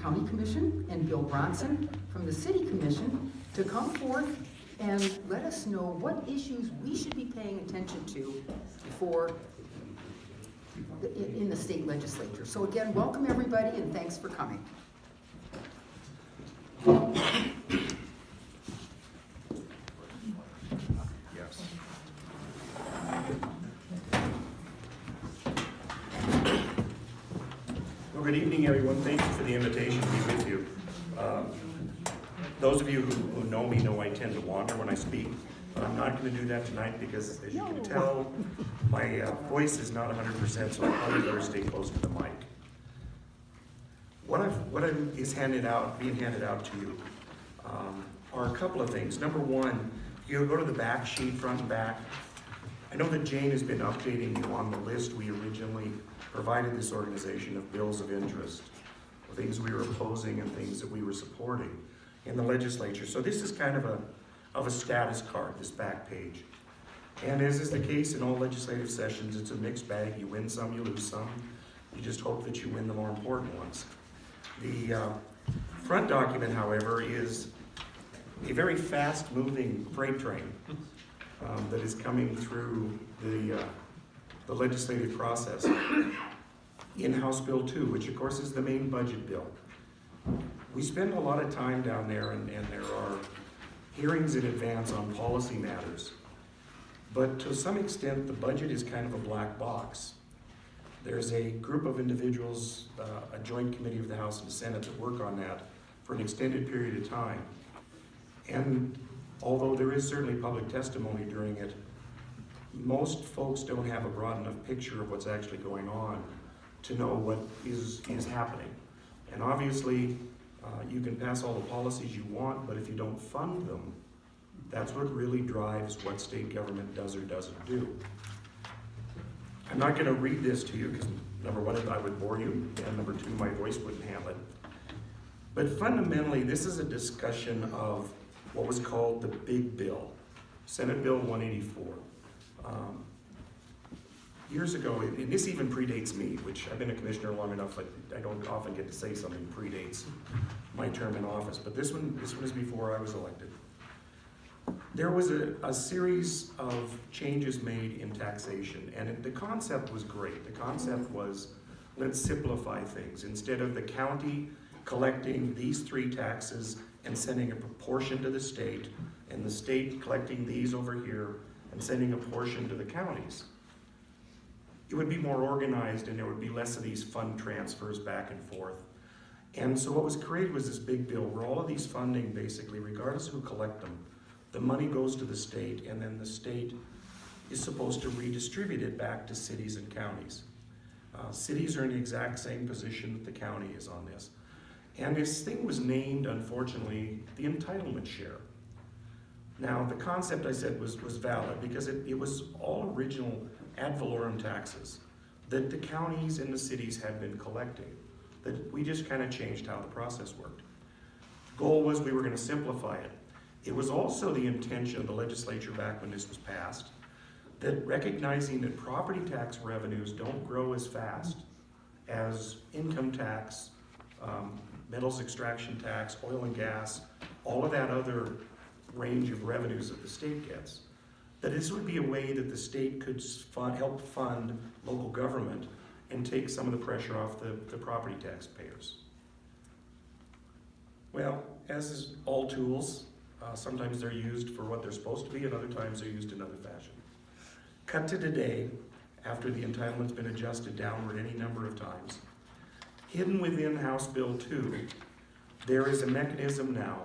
County Commission and Bill Bronson from the City Commission to come forth and let us know what issues we should be paying attention to in the state legislature. So again, welcome everybody and thanks for coming. Yes. Well, good evening, everyone. Thank you for the invitation to be with you. Those of you who know me know I tend to wander when I speak, but I'm not going to do that tonight because, as you can tell, my voice is not 100%, so I probably better stay close to the mic. What is being handed out to you are a couple of things. Number one, you go to the back sheet, front and back. I know that Jane has been updating you on the list we originally provided this organization of bills of interest, things we were opposing and things that we were supporting in the legislature. So this is kind of a status card, this back page. And as is the case in all legislative sessions, it's a mixed bag. You win some, you lose some. You just hope that you win the more important ones. The front document, however, is a very fast-moving freight train that is coming through the legislative process in House Bill 2, which of course is the main budget bill. We spend a lot of time down there and there are hearings in advance on policy matters, but to some extent the budget is kind of a black box. There's a group of individuals, a joint committee of the House and the Senate that work on that for an extended period of time. And although there is certainly public testimony during it, most folks don't have a broad enough picture of what's actually going on to know what is happening. And obviously, you can pass all the policies you want, but if you don't fund them, that's what really drives what state government does or doesn't do. I'm not going to read this to you because, number one, I would bore you, and number two, my voice wouldn't handle it. But fundamentally, this is a discussion of what was called the Big Bill, Senate Bill 184. Years ago, and this even predates me, which I've been a commissioner long enough, but I don't often get to say something predates my term in office, but this one is before I was elected. There was a series of changes made in taxation, and the concept was great. The concept was, let's simplify things. Instead of the county collecting these three taxes and sending a proportion to the state, and the state collecting these over here and sending a portion to the counties, it would be more organized and there would be less of these fund transfers back and forth. And so what was created was this big bill where all of these funding, basically, regardless of who collect them, the money goes to the state and then the state is supposed to redistribute it back to cities and counties. Cities are in the exact same position that the county is on this. And this thing was named, unfortunately, the entitlement share. Now, the concept, I said, was valid because it was all original ad valorem taxes that the counties and the cities had been collecting, that we just kind of changed how the process worked. The goal was we were going to simplify it. It was also the intention of the legislature back when this was passed that recognizing that property tax revenues don't grow as fast as income tax, metals extraction tax, oil and gas, all of that other range of revenues that the state gets, that this would be a way that the state could help fund local government and take some of the pressure off the property taxpayers. Well, as is all tools, sometimes they're used for what they're supposed to be and other times they're used in other fashion. Cut to today, after the entitlement's been adjusted downward any number of times, hidden within House Bill 2, there is a mechanism now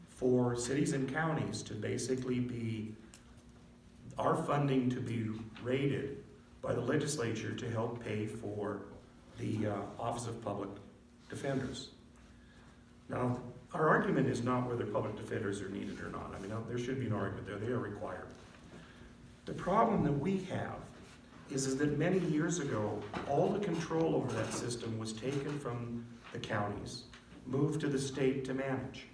for cities and counties to basically be, our funding to be rated by the legislature to help pay for the Office of Public Defenders. Now, our argument is not whether public defenders are needed or not. I mean, there should be an argument there. They are required. The problem that we have is that many years ago, all the control over that system was taken from the counties, moved to the state to manage.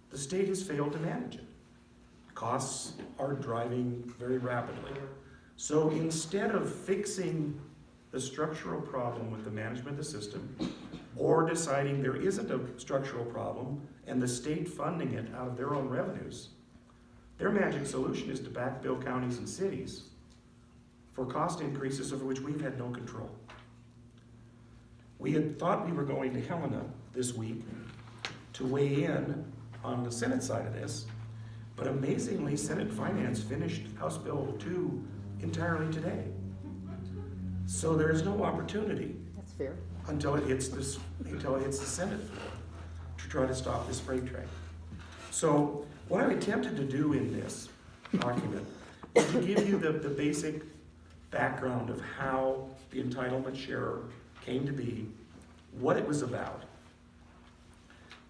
The state has failed to manage it. Costs are driving very rapidly. So instead of fixing the structural problem with the management of the system, or deciding there isn't a structural problem and the state funding it out of their own revenues, their magic solution is to backbill counties and cities for cost increases over which we've had no control. We had thought we were going to Helena this week to weigh in on the Senate side of this, but amazingly, Senate Finance finished House Bill 2 entirely today. So there is no opportunity That's fair. until it hits the Senate floor to try to stop this freight train. So what I attempted to do in this document is to give you the basic background of how the entitlement share came to be, what it was about,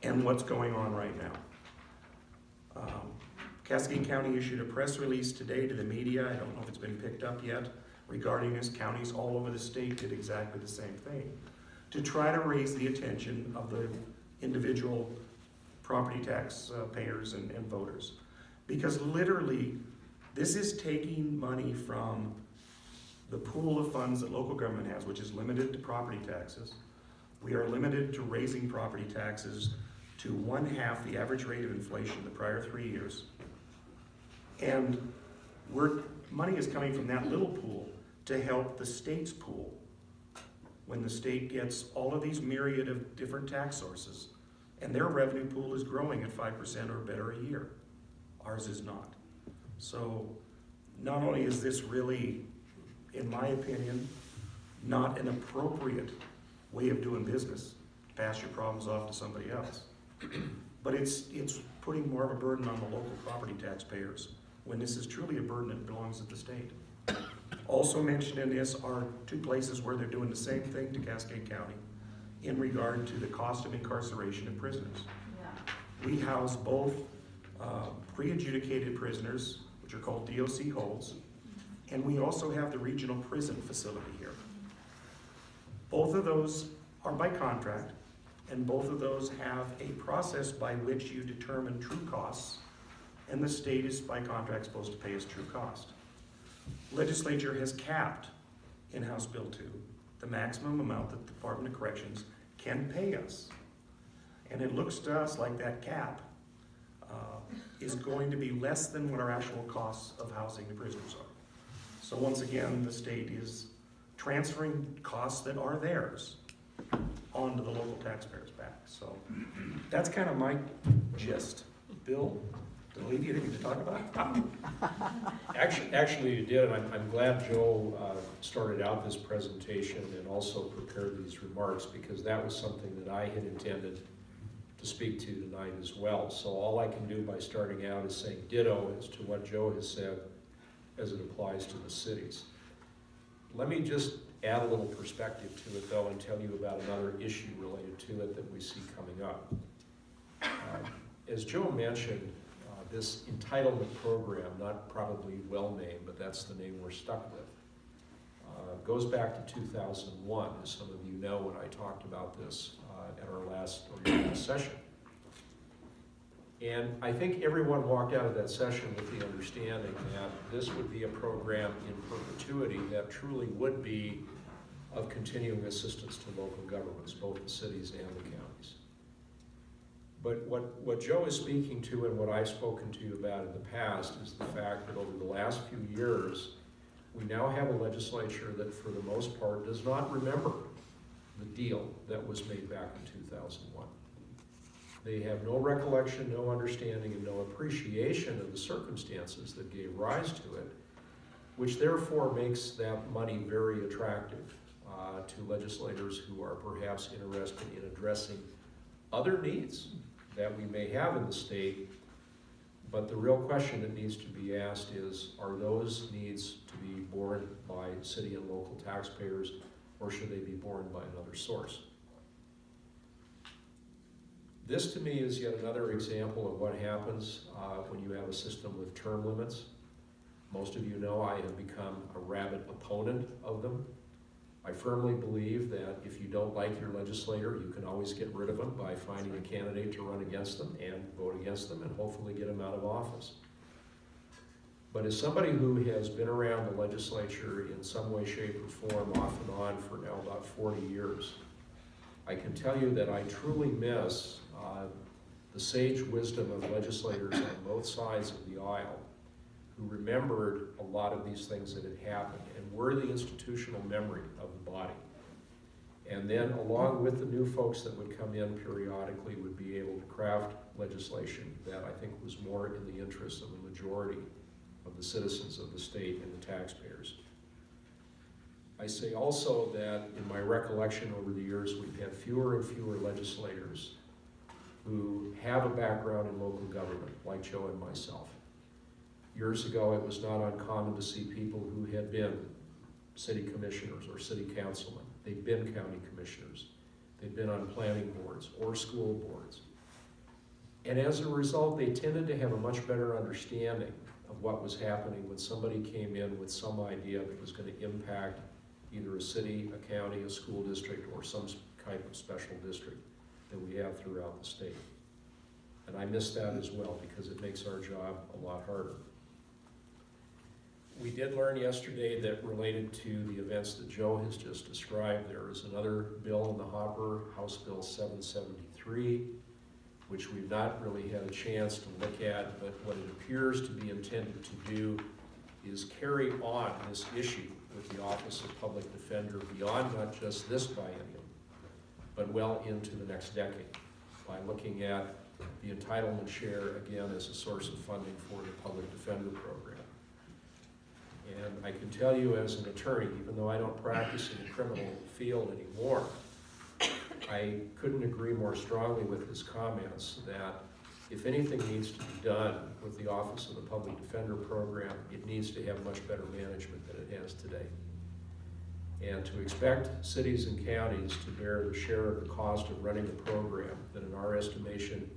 and what's going on right now. Cascade County issued a press release today to the media, I don't know if it's been picked up yet, regarding this. Counties all over the state did exactly the same thing, to try to raise the attention of the individual property tax payers and voters. Because literally, this is taking money from the pool of funds that local government has, which is limited to property taxes. We are limited to raising property taxes to 1/2 the average rate of inflation the prior 3 years. And money is coming from that little pool to help the state's pool. When the state gets all of these myriad of different tax sources, and their revenue pool is growing at 5% or better a year. Ours is not. So not only is this really, in my opinion, not an appropriate way of doing business, pass your problems off to somebody else, but it's putting more of a burden on the local property taxpayers when this is truly a burden that belongs at the state. Also mentioned in this are 2 places where they're doing the same thing to Cascade County in regard to the cost of incarceration of prisoners. We house both pre-adjudicated prisoners, which are called DOC holds, and we also have the regional prison facility here. Both of those are by contract, and both of those have a process by which you determine true costs, and the state is by contract supposed to pay us true cost. Legislature has capped in House Bill 2 the maximum amount that the Department of Corrections can pay us. And it looks to us like that cap is going to be less than what our actual costs of housing the prisoners are. So once again, the state is transferring costs that are theirs onto the local taxpayers' back. So that's kind of my gist. Bill, did I leave you anything to talk about? Actually you did, and I'm glad Joe started out this presentation and also prepared these remarks, because that was something that I had intended to speak to tonight as well. So all I can do by starting out is saying ditto as to what Joe has said as it applies to the cities. Let me just add a little perspective to it though and tell you about another issue related to it that we see coming up. As Joe mentioned, this entitlement program, not probably well named, but that's the name we're stuck with, goes back to 2001, as some of you know when I talked about this at our last session. And I think everyone walked out of that session with the understanding that this would be a program in perpetuity that truly would be of continuing assistance to local governments, both the cities and the counties. But what Joe is speaking to and what I've spoken to you about in the past is the fact that over the last few years, we now have a legislature that for the most part does not remember the deal that was made back in 2001. They have no recollection, no understanding, and no appreciation of the circumstances that gave rise to it, which therefore makes that money very attractive to legislators who are perhaps interested in addressing other needs that we may have in the state. But the real question that needs to be asked is, are those needs to be borne by city and local taxpayers, or should they be borne by another source? This to me is yet another example of what happens when you have a system with term limits. Most of you know I have become a rabid opponent of them. I firmly believe that if you don't like your legislator, you can always get rid of them by finding a candidate to run against them and vote against them and hopefully get them out of office. But as somebody who has been around the legislature in some way, shape, or form, off and on for now about 40 years, I can tell you that I truly miss the sage wisdom of legislators on both sides of the aisle who remembered a lot of these things that had happened and were the institutional memory of the body. And then along with the new folks that would come in periodically would be able to craft legislation that I think was more in the interest of the majority of the citizens of the state and the taxpayers. I say also that in my recollection over the years, we've had fewer and fewer legislators who have a background in local government, like Joe and myself. Years ago, it was not uncommon to see people who had been city commissioners or city councilmen. They'd been county commissioners. They'd been on planning boards or school boards. And as a result, they tended to have a much better understanding of what was happening when somebody came in with some idea that was going to impact either a city, a county, a school district, or some type of special district that we have throughout the state. And I miss that as well because it makes our job a lot harder. We did learn yesterday that related to the events that Joe has just described, there is another bill in the hopper, House Bill 773, which we've not really had a chance to look at, but what it appears to be intended to do is carry on this issue with the Office of Public Defender beyond not just this biennium, but well into the next decade by looking at the entitlement share again as a source of funding for the Public Defender program. And I can tell you as an attorney, even though I don't practice in the criminal field anymore, I couldn't agree more strongly with his comments that if anything needs to be done with the Office of the Public Defender program, it needs to have much better management than it has today. And to expect cities and counties to bear the share of the cost of running a program that in our estimation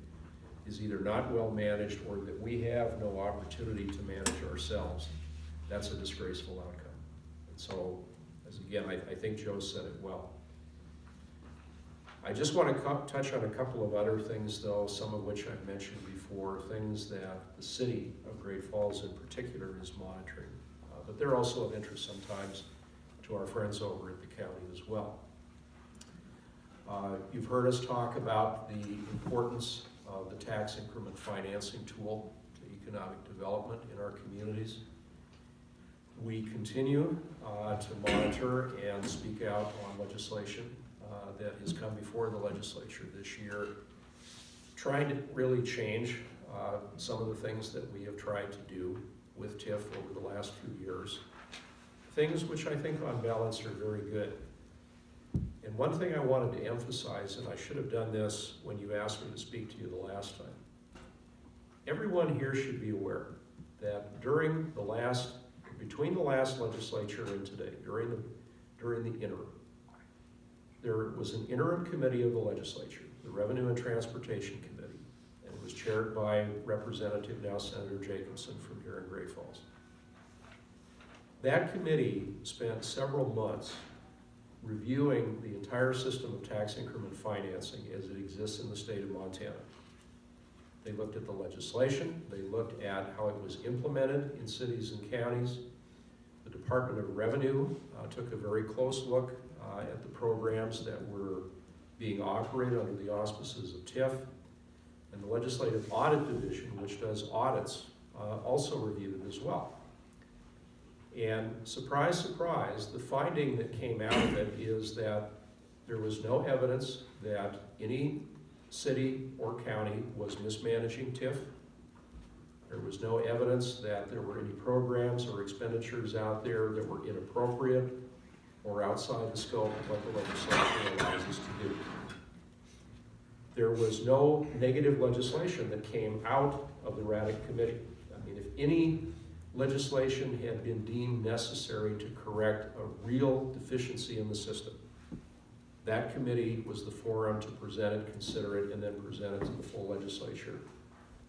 is either not well managed or that we have no opportunity to manage ourselves, that's a disgraceful outcome. And so, as again, I think Joe said it well. I just want to touch on a couple of other things, though, some of which I've mentioned before, things that the city of Great Falls in particular is monitoring. But they're also of interest sometimes to our friends over at the county as well. You've heard us talk about the importance of the tax increment financing tool to economic development in our communities. We continue to monitor and speak out on legislation that has come before the legislature this year, trying to really change some of the things that we have tried to do with TIF over the last few years. Things which I think on balance are very good. And one thing I wanted to emphasize, and I should have done this when you asked me to speak to you the last time, everyone here should be aware that between the last legislature and today, during the interim, there was an interim committee of the legislature, the Revenue and Transportation Committee, and it was chaired by Representative, now Senator Jacobson from here in Great Falls. That committee spent several months reviewing the entire system of tax increment financing as it exists in the state of Montana. They looked at the legislation, they looked at how it was implemented in cities and counties. The Department of Revenue took a very close look at the programs that were being operated under the auspices of TIF, and the Legislative Audit Division, which does audits, also reviewed it as well. And surprise, surprise, the finding that came out of it is that there was no evidence that any city or county was mismanaging TIF. There was no evidence that there were any programs or expenditures out there that were inappropriate or outside the scope of what the legislature allows us to do. There was no negative legislation that came out of the RADIC committee. I mean, if any legislation had been deemed necessary to correct a real deficiency in the system, that committee was the forum to present it, consider it, and then present it to the full legislature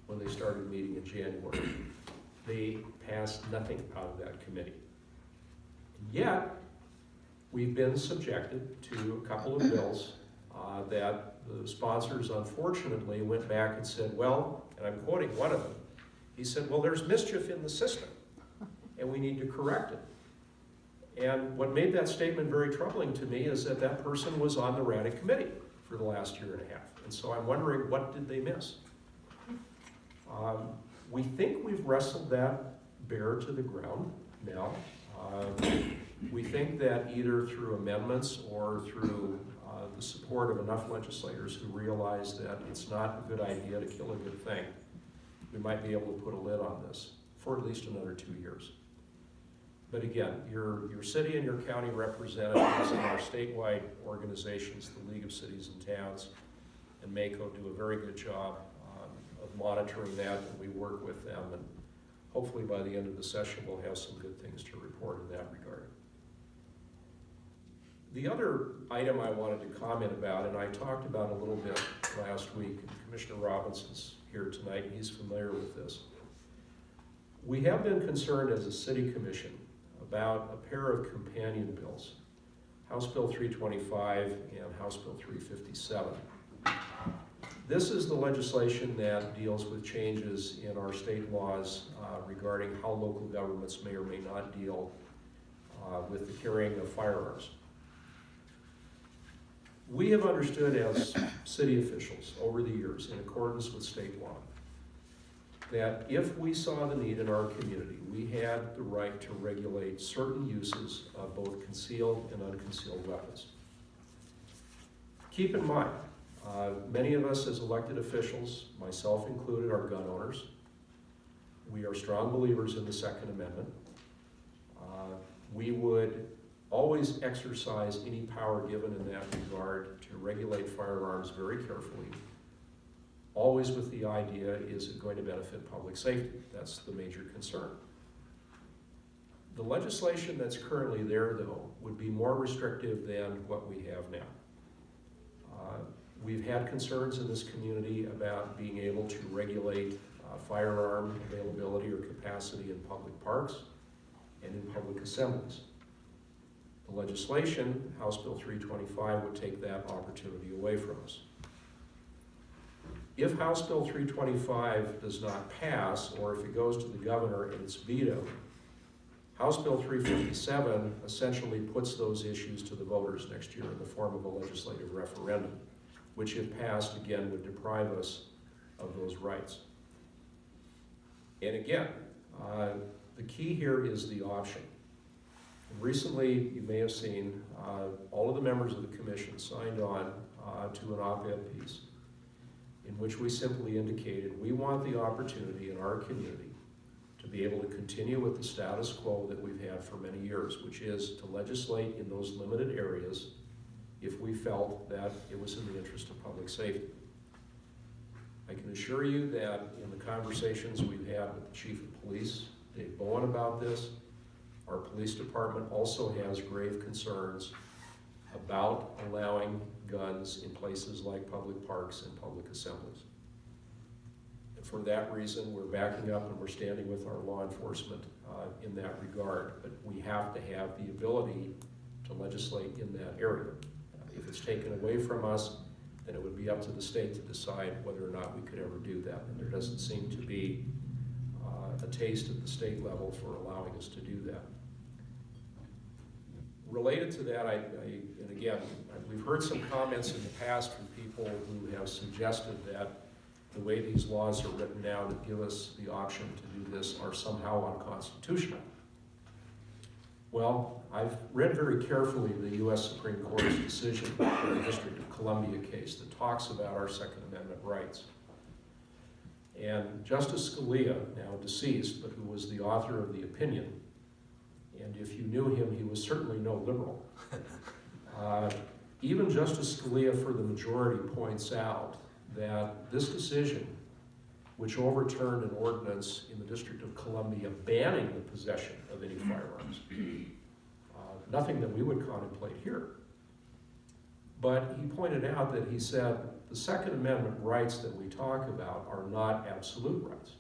when they started meeting in January. They passed nothing out of that committee. And yet, we've been subjected to a couple of bills that the sponsors unfortunately went back and said, well, and I'm quoting one of them, he said, well, there's mischief in the system and we need to correct it. And what made that statement very troubling to me is that that person was on the RADIC committee. for the last year and a half. And so I'm wondering, what did they miss? We think we've wrestled that bear to the ground now. We think that either through amendments or through the support of enough legislators who realize that it's not a good idea to kill a good thing, we might be able to put a lid on this for at least another 2 years. But again, your city and your county representatives and our statewide organizations, the League of Cities and Towns and MACO, do a very good job of monitoring that, and we work with them, and hopefully by the end of the session we'll have some good things to report in that regard. The other item I wanted to comment about, and I talked about a little bit last week, and Commissioner Robinson's here tonight and he's familiar with this. We have been concerned as a city commission about a pair of companion bills, House Bill 325 and House Bill 357. This is the legislation that deals with changes in our state laws regarding how local governments may or may not deal with the carrying of firearms. We have understood as city officials over the years, in accordance with state law, that if we saw the need in our community, we had the right to regulate certain uses of both concealed and unconcealed weapons. Keep in mind, many of us as elected officials, myself included, are gun owners. We are strong believers in the Second Amendment. We would always exercise any power given in that regard to regulate firearms very carefully, always with the idea, is it going to benefit public safety? That's the major concern. The legislation that's currently there, though, would be more restrictive than what we have now. We've had concerns in this community about being able to regulate firearm availability or capacity in public parks and in public assemblies. The legislation, House Bill 325, would take that opportunity away from us. If House Bill 325 does not pass, or if it goes to the governor and it's vetoed, House Bill 357 essentially puts those issues to the voters next year in the form of a legislative referendum, which if passed, again, would deprive us of those rights. And again, the key here is the option. Recently, you may have seen, all of the members of the commission signed on to an op-ed piece in which we simply indicated we want the opportunity in our community to be able to continue with the status quo that we've had for many years, which is to legislate in those limited areas if we felt that it was in the interest of public safety. I can assure you that in the conversations we've had with the Chief of Police, Dave Bowen, about this, our police department also has grave concerns about allowing guns in places like public parks and public assemblies. And for that reason, we're backing up and we're standing with our law enforcement in that regard. But we have to have the ability to legislate in that area. If it's taken away from us, then it would be up to the state to decide whether or not we could ever do that. And there doesn't seem to be a taste at the state level for allowing us to do that. Related to that, and again, we've heard some comments in the past from people who have suggested that the way these laws are written now that give us the option to do this are somehow unconstitutional. Well, I've read very carefully the U.S. Supreme Court's decision in the District of Columbia case that talks about our Second Amendment rights. And Justice Scalia, now deceased, but who was the author of the opinion, and if you knew him, he was certainly no liberal. Even Justice Scalia, for the majority, points out that this decision, which overturned an ordinance in the District of Columbia banning the possession of any firearms, nothing that we would contemplate here. But he pointed out that he said the Second Amendment rights that we talk about are not absolute rights.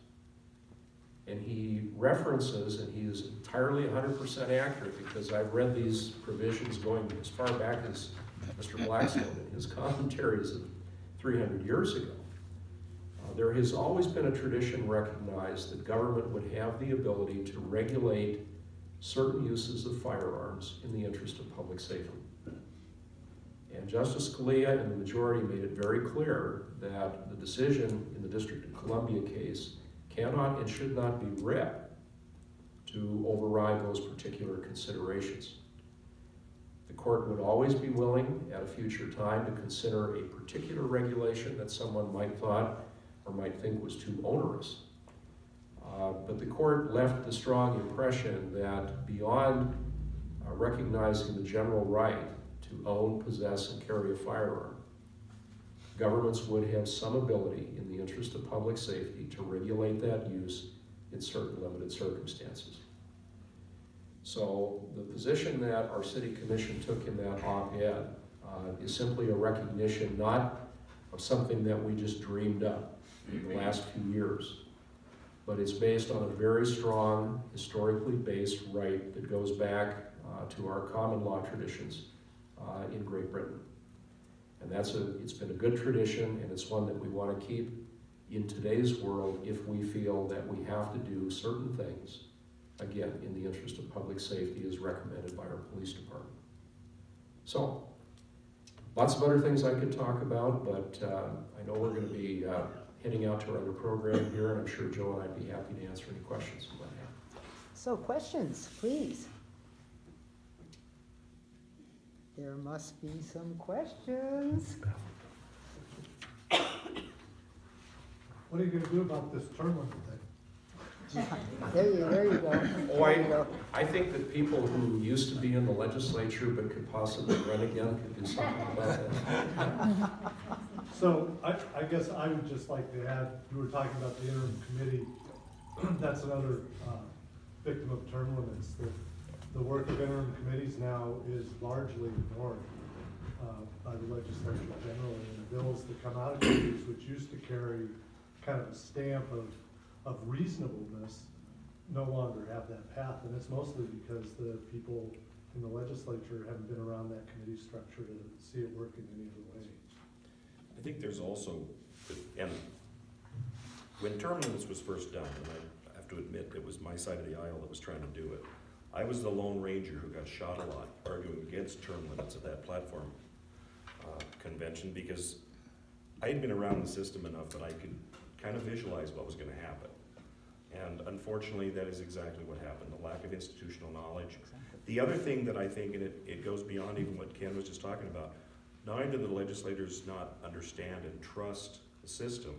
And he references, and he is entirely 100% accurate because I've read these provisions going as far back as Mr. Blackstone in his commentaries of 300 years ago. There has always been a tradition recognized that government would have the ability to regulate certain uses of firearms in the interest of public safety. And Justice Scalia and the majority made it very clear that the decision in the District of Columbia case cannot and should not be read to override those particular considerations. The court would always be willing at a future time to consider a particular regulation that someone might thought or might think was too onerous. But the court left the strong impression that beyond recognizing the general right to own, possess, and carry a firearm, governments would have some ability in the interest of public safety to regulate that use in certain limited circumstances. So the position that our city commission took in that op-ed is simply a recognition not of something that we just dreamed up in the last few years, but it's based on a very strong, historically based right that goes back to our common law traditions in Great Britain. And it's been a good tradition, and it's one that we want to keep in today's world if we feel that we have to do certain things, again, in the interest of public safety as recommended by our police department. So, lots of other things I could talk about, but I know we're going to be heading out to our other program here, and I'm sure Joe and I'd be happy to answer any questions you might have. So questions, please. There must be some questions. What are you gonna do about this term limit thing? There you go. Oh, There you go. I think that people who used to be in the legislature but could possibly run again could do something about that. So I guess I would just like to add, you were talking about the interim committee. That's another victim of term limits. The work of interim committees now is largely ignored by the legislature generally. And the bills that come out of committees, which used to carry kind of a stamp of reasonableness, no longer have that path. And it's mostly because the people in the legislature haven't been around that committee structure to see it work in any other way. I think there's also, and when term limits was first done, and I have to admit it was my side of the aisle that was trying to do it, I was the Lone Ranger who got shot a lot arguing against term limits at that platform convention, because I had been around the system enough that I could kind of visualize what was going to happen. And unfortunately, that is exactly what happened, the lack of institutional knowledge. The other thing that I think, and it goes beyond even what Ken was just talking about, not only do the legislators not understand and trust the system,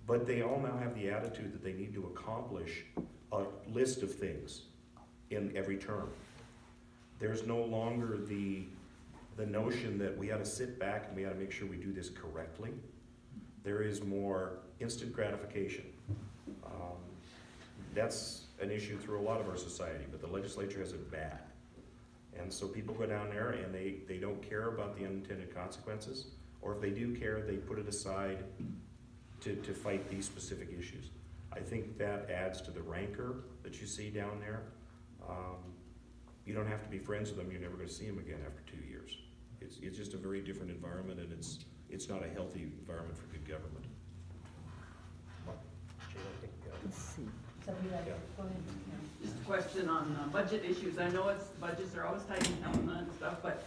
but they all now have the attitude that they need to accomplish a list of things in every term. There's no longer the notion that we ought to sit back and we ought to make sure we do this correctly. There is more instant gratification. That's an issue through a lot of our society, but the legislature has it bad. And so people go down there and they don't care about the unintended consequences, or if they do care, they put it aside to fight these specific issues. I think that adds to the rancor that you see down there. You don't have to be friends with them, you're never going to see them again after 2 years. It's just a very different environment, and it's not a healthy environment for good government. Let's see. Just a question on budget issues. I know budgets are always tight and stuff, but,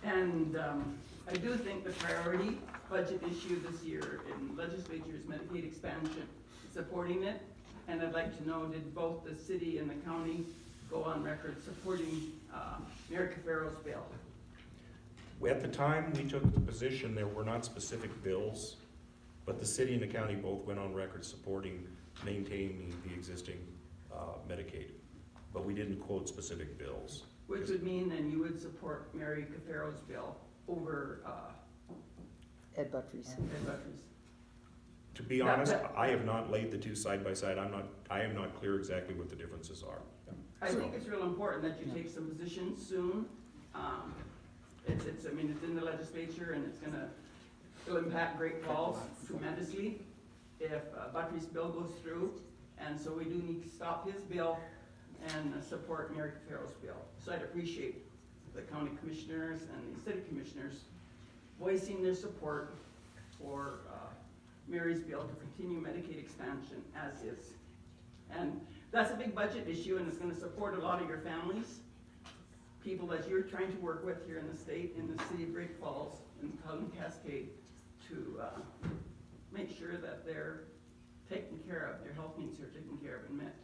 I do think the priority budget issue this year in legislature is Medicaid expansion, supporting it. And I'd like to know, did both the city and the county go on record supporting Mayor Cafero's bill? At the time we took the position, there were not specific bills, but the city and the county both went on record supporting maintaining the existing Medicaid. But we didn't quote specific bills. Which would mean then you would support Mary Cafero's bill over Ed Buttrey's. Ed Buttrey's. To be honest, I have not laid the two side by side. I am not clear exactly what the differences are. I think it's real important that you take some positions soon. It's in the legislature, and it'll impact Great Falls tremendously if Buttrey's bill goes through. And so we do need to stop his bill and support Mary Cafero's bill. So I'd appreciate the county commissioners and the city commissioners voicing their support for Mary's bill to continue Medicaid expansion as is. And that's a big budget issue, and it's going to support a lot of your families. people that you're trying to work with here in the state, in the city of Great Falls, and Cascade, to make sure that they're taken care of, their health needs are taken care of and met.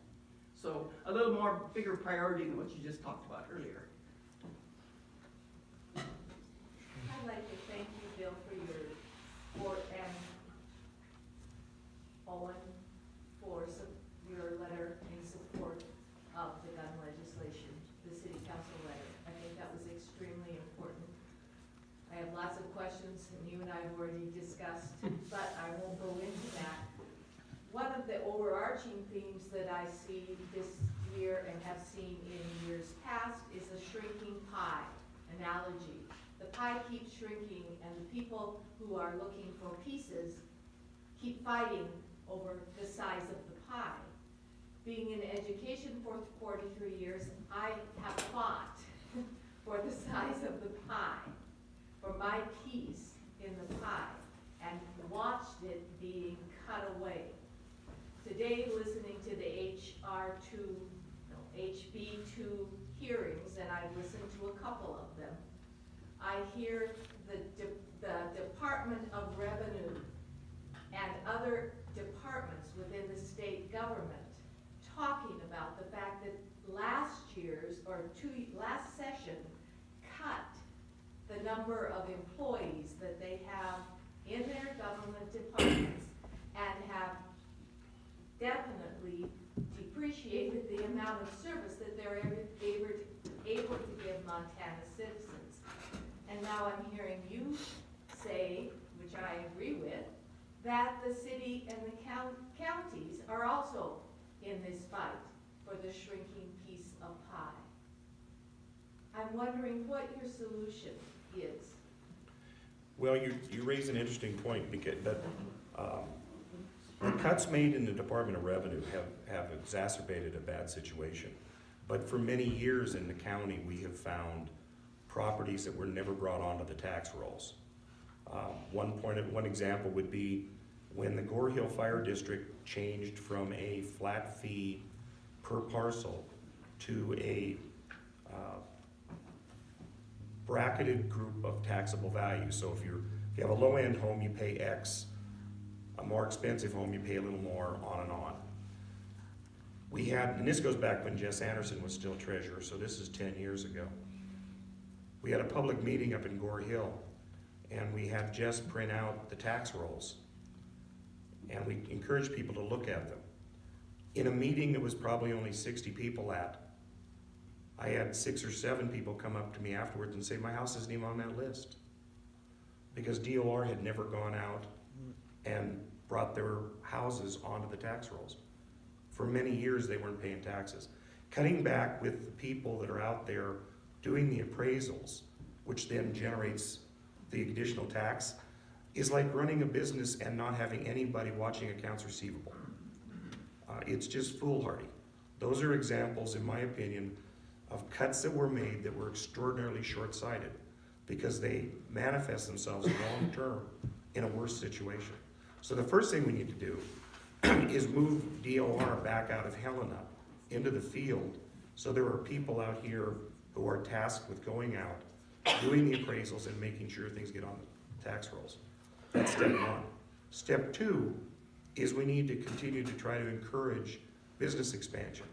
So a little more bigger priority than what you just talked about earlier. I'd like to thank you, Bill, for your support, and Owen for your letter in support of the gun legislation, the city council letter. I think that was extremely important. I have lots of questions, and you and I have already discussed, but I won't go into that. One of the overarching themes that I see this year and have seen in years past is a shrinking pie analogy. The pie keeps shrinking, and the people who are looking for pieces keep fighting over the size of the pie. Being in education for 43 years, I have fought for the size of the pie, for my piece in the pie, and watched it being cut away. Today, listening to the HB2 hearings, and I've listened to a couple of them, I hear the Department of Revenue and other departments within the state government talking about the fact that last session cut the number of employees that they have in their government departments and have definitely depreciated the amount of service that they're able to give Montana citizens. And now I'm hearing you say, which I agree with, that the city and the counties are also in this fight for the shrinking piece of pie. I'm wondering what your solution is. Well, you raise an interesting point, because the cuts made in the Department of Revenue have exacerbated a bad situation. But for many years in the county, we have found properties that were never brought onto the tax rolls. One example would be when the Gore Hill Fire District changed from a flat fee per parcel to a bracketed group of taxable value. So if you have a low-end home, you pay X. A more expensive home, you pay a little more, on and on. We had, and this goes back when Jess Anderson was still treasurer, so this is 10 years ago. We had a public meeting up in Gore Hill, and we had Jess print out the tax rolls, and we encouraged people to look at them. In a meeting that was probably only 60 people at, I had 6 or 7 people come up to me afterwards and say, my house isn't even on that list. Because DOR had never gone out and brought their houses onto the tax rolls. For many years, they weren't paying taxes. Cutting back with the people that are out there doing the appraisals, which then generates the additional tax, is like running a business and not having anybody watching accounts receivable. It's just foolhardy. Those are examples, in my opinion, of cuts that were made that were extraordinarily short-sighted because they manifest themselves long-term in a worse situation. So the first thing we need to do is move DOR back out of Helena into the field, so there are people out here who are tasked with going out, doing the appraisals, and making sure things get on the tax rolls. That's step one. Step two is we need to continue to try to encourage business expansion,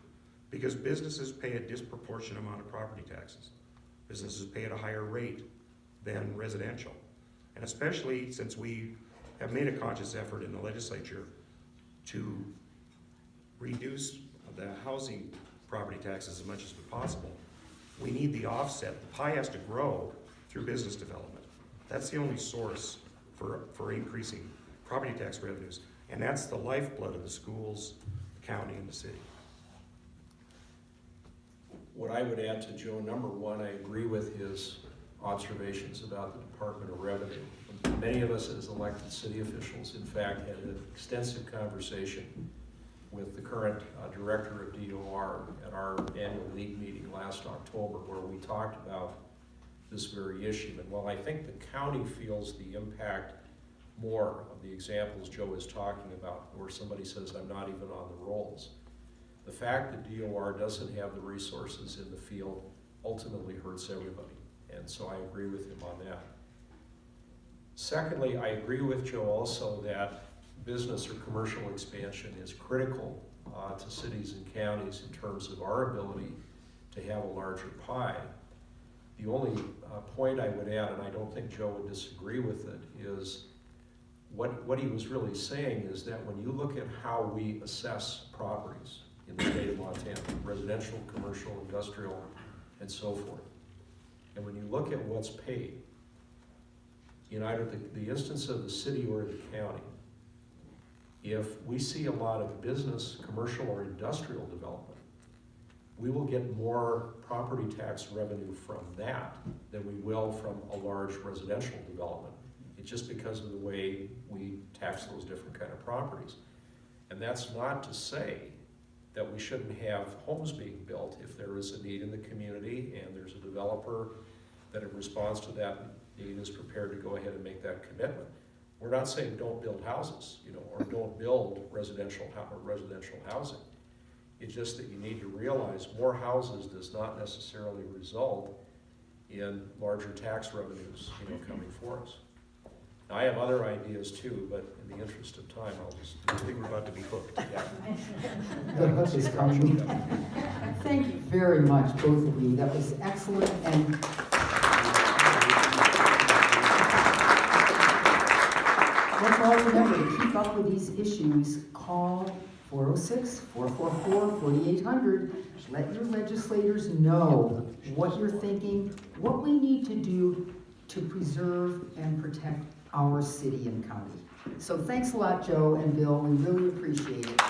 because businesses pay a disproportionate amount of property taxes. Businesses pay at a higher rate than residential. And especially since we have made a conscious effort in the legislature to reduce the housing property taxes as much as possible, we need the offset. The pie has to grow through business development. That's the only source for increasing property tax revenues. And that's the lifeblood of the schools, the county, and the city. What I would add to Joe, number one, I agree with his observations about the Department of Revenue. Many of us as elected city officials, in fact, had an extensive conversation with the current director of DOR at our annual league meeting last October, where we talked about this very issue. And while I think the county feels the impact more of the examples Joe is talking about, where somebody says, I'm not even on the rolls, the fact that DOR doesn't have the resources in the field ultimately hurts everybody. And so I agree with him on that. Secondly, I agree with Joe also that business or commercial expansion is critical to cities and counties in terms of our ability to have a larger pie. The only point I would add, and I don't think Joe would disagree with it, is what he was really saying is that when you look at how we assess properties in the state of Montana, residential, commercial, industrial, and so forth, and when you look at what's paid, in either the instance of the city or the county, if we see a lot of business, commercial, or industrial development, we will get more property tax revenue from that than we will from a large residential development. It's just because of the way we tax those different kind of properties. And that's not to say that we shouldn't have homes being built if there is a need in the community and there's a developer that in response to that need is prepared to go ahead and make that commitment. We're not saying don't build houses, or don't build residential housing. It's just that you need to realize more houses does not necessarily result in larger tax revenues, coming for us. Now, I have other ideas too, but in the interest of time, I'll just. I think we're about to be hooked. Yeah. The hook is coming. Thank you very much, both of you. That was excellent. And let's all remember to keep up with these issues. Call 406-444-4800. Let your legislators know what you're thinking, what we need to do to preserve and protect our city and county. So thanks a lot, Joe and Bill. We really appreciate it.